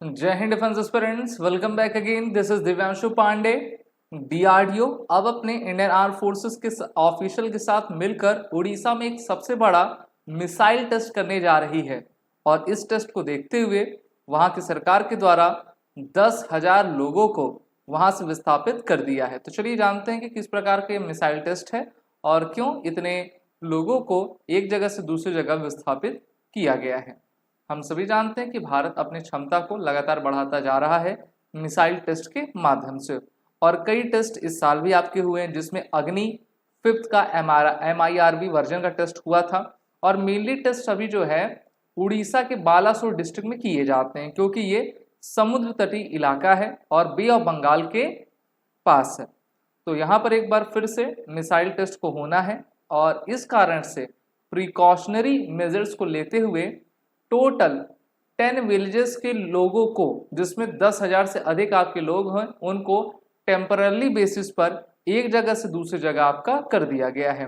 जय Hind defence aspirants, welcome back again. This is Divyanshu Pandey. DRDO अब अपने इंडियन आर्म फोर्सेस के ऑफिशियल के साथ मिलकर उड़ीसा में एक सबसे बड़ा मिसाइल टेस्ट करने जा रही है और इस टेस्ट को देखते हुए वहां की सरकार के द्वारा 10,000 लोगों को वहां से विस्थापित कर दिया है। तो चलिए जानते हैं कि किस प्रकार के मिसाइल टेस्ट है और क्यों इतने लोगों को एक जगह से दूसरी जगह विस्थापित किया गया है। हम सभी जानते हैं कि भारत अपनी क्षमता को लगातार बढ़ाता जा रहा है मिसाइल टेस्ट के माध्यम से, और कई टेस्ट इस साल भी आपके हुए हैं जिसमें अग्नि 5th का MIRV वर्जन का टेस्ट हुआ था। और मेनली टेस्ट अभी जो है उड़ीसा के बालासोर डिस्ट्रिक्ट में किए जाते हैं क्योंकि ये समुद्र तटीय इलाका है और बे ऑफ बंगाल के पास है। तो यहाँ पर एक बार फिर से मिसाइल टेस्ट को होना है और इस कारण से प्रिकॉशनरी मेजर्स को लेते हुए टोटल 10 विलेजेस के लोगों को, जिसमें 10,000 से अधिक आपके लोग हैं, उनको टेम्पररी बेसिस पर एक जगह से दूसरी जगह आपका कर दिया गया है।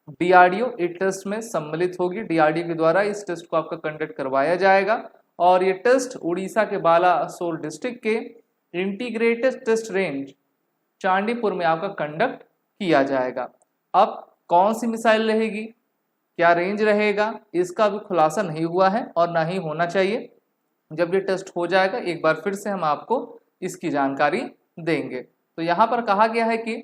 डीआरडीओ इस टेस्ट में सम्मिलित होगी। डीआरडीओ के द्वारा इस टेस्ट को आपका कंडक्ट करवाया जाएगा और ये टेस्ट उड़ीसा के बालासोर डिस्ट्रिक्ट के इंटीग्रेटेड टेस्ट रेंज चांदीपुर में आपका कंडक्ट किया जाएगा। अब कौन सी मिसाइल रहेगी, क्या रेंज रहेगा, इसका भी खुलासा नहीं हुआ है और ना ही होना चाहिए। जब ये टेस्ट हो जाएगा एक बार फिर से हम आपको इसकी जानकारी देंगे। तो यहाँ पर कहा गया है कि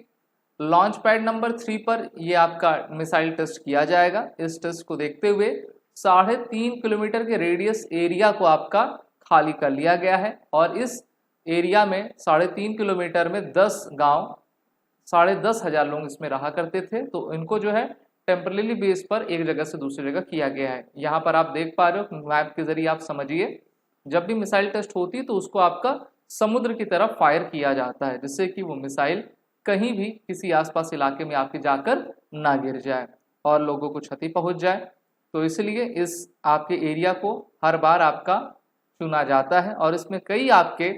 लॉन्च पैड नंबर 3 पर ये आपका मिसाइल टेस्ट किया जाएगा। इस टेस्ट को देखते हुए 3.5 किलोमीटर के रेडियस एरिया को आपका खाली कर लिया गया है और इस एरिया में 3.5 किलोमीटर में 10 गांव 10,500 लोग इसमें रहा करते थे। तो इनको जो है टेम्पररी बेस पर एक जगह से दूसरी जगह किया गया है। यहाँ पर आप देख पा रहे हो मैप के जरिए, आप समझिए जब भी मिसाइल टेस्ट होती है तो उसको आपका समुद्र की तरफ फायर किया जाता है जिससे कि वो मिसाइल कहीं भी किसी आसपास इलाके में आपके जाकर ना गिर जाए और लोगों को क्षति पहुंच जाए। तो इसलिए इस आपके एरिया को हर बार आपका चुना जाता है और इसमें कई आपके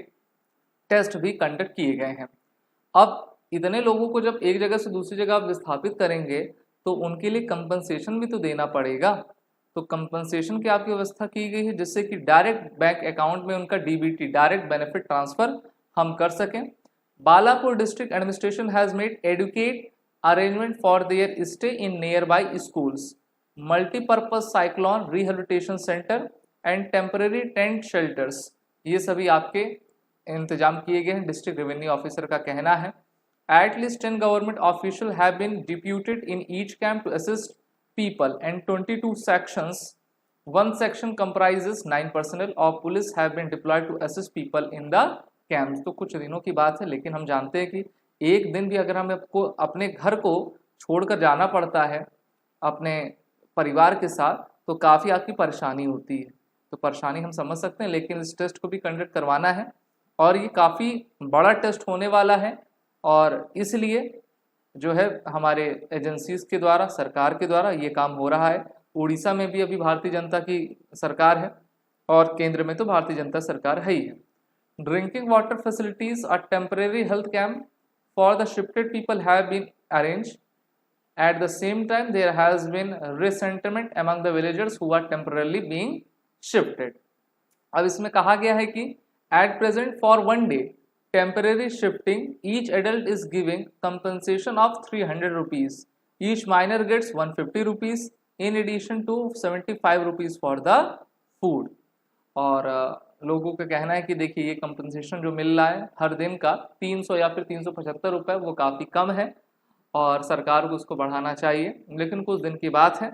टेस्ट भी कंडक्ट किए गए हैं। अब इतने लोगों को जब एक जगह से दूसरी जगह आप विस्थापित करेंगे तो उनके लिए कंपनसेशन भी तो देना पड़ेगा। तो कंपनसेशन की आपकी व्यवस्था की गई है जिससे कि डायरेक्ट बैंक अकाउंट में उनका डीबीटी डायरेक्ट बेनिफिट ट्रांसफर हम कर सकें। Balapur district administration has made adequate arrangement for their stay in nearby schools, multipurpose cyclone rehabilitation centre and temporary tent shelters, ये सभी आपके इंतजाम किए गए हैं। डिस्ट्रिक्ट रेवेन्यू ऑफिसर का कहना है at least 10 government officials have been deputed in each camp to assist people and 22 sections. One section comprises 9 personnel of police have been deployed to assist people in the camps. तो कुछ दिनों की बात है लेकिन हम जानते हैं कि एक दिन भी अगर हम आपको अपने घर को छोड़कर जाना पड़ता है अपने परिवार के साथ तो काफ़ी आपकी परेशानी होती है। तो परेशानी हम समझ सकते हैं, लेकिन इस टेस्ट को भी कंडक्ट करवाना है और ये काफ़ी बड़ा टेस्ट होने वाला है और इसलिए जो है हमारे एजेंसीज के द्वारा, सरकार के द्वारा ये काम हो रहा है। उड़ीसा में भी अभी भारतीय जनता की सरकार है और केंद्र में तो भारतीय जनता सरकार है ही है। Drinking water facilities a temporary health camp for the shifted people have been arranged. At the same time there has been resentment among the villagers who are temporarily being shifted. अब इसमें कहा गया है कि at present for 1 day temporary shifting, each adult is giving compensation of 300 rupees. Each minor gets 150 rupees in addition to 75 rupees for the food. और लोगों का कहना है कि देखिए ये कंपनसेशन जो मिल रहा है हर दिन का 300 या फिर 375 रुपये, वो काफ़ी कम है और सरकार को उसको बढ़ाना चाहिए। लेकिन कुछ दिन की बात है,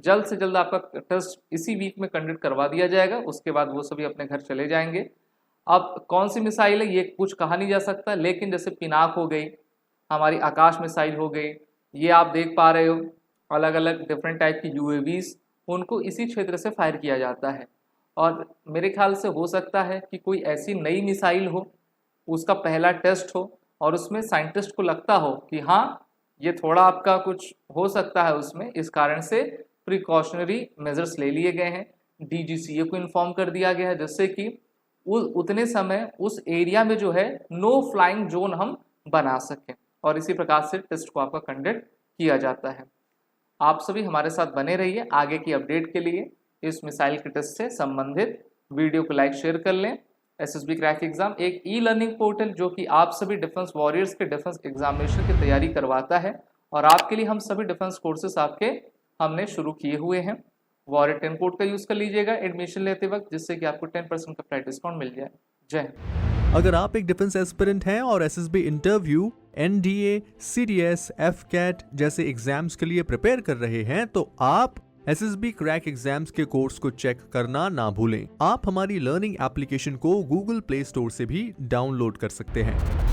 जल्द से जल्द आपका टेस्ट इसी वीक में कंडक्ट करवा दिया जाएगा, उसके बाद वो सभी अपने घर चले जाएंगे। अब कौन सी मिसाइल है ये कुछ कहा नहीं जा सकता, लेकिन जैसे पिनाक हो गई, हमारी आकाश मिसाइल हो गई, ये आप देख पा रहे हो अलग अलग डिफरेंट टाइप की यूएवीज, उनको इसी क्षेत्र से फायर किया जाता है। और मेरे ख्याल से हो सकता है कि कोई ऐसी नई मिसाइल हो, उसका पहला टेस्ट हो और उसमें साइंटिस्ट को लगता हो कि हाँ ये थोड़ा आपका कुछ हो सकता है उसमें, इस कारण से प्रिकॉशनरी मेजर्स ले लिए गए हैं। डीजीसीए को इन्फॉर्म कर दिया गया है जिससे कि उतने समय उस एरिया में जो है नो फ्लाइंग जोन हम बना सकें और इसी प्रकार से टेस्ट को आपका कंडक्ट किया जाता है। आप सभी हमारे साथ बने रहिए आगे की अपडेट के लिए। इस मिसाइल के टेस्ट से संबंधित वीडियो को लाइक शेयर कर लें एसएसबी क्रैक एग्जाम एक ई लर्निंग पोर्टल जो कि आप सभी डिफेंस वॉरियर्स के डिफेंस एग्जामिनेशन की तैयारी करवाता है और आपके लिए हम सभी डिफेंस कोर्सेस हमने शुरू किए हुए हैं। वॉरियर 10 कोड का यूज कर लीजिएगा एडमिशन लेते वक्त, जिससे कि आपको 10% का फ्लैट डिस्काउंट मिल जाए। जय हिंद। अगर आप एक डिफेंस एस्पिरेंट हैं और SSB interview, NDA, CDS, AFCAT जैसे एग्जाम्स के लिए प्रिपेयर कर रहे हैं तो आप एसएसबी क्रैक एग्जाम्स के कोर्स को चेक करना ना भूलें। आप हमारी लर्निंग एप्लीकेशन को गूगल प्ले स्टोर से भी डाउनलोड कर सकते हैं।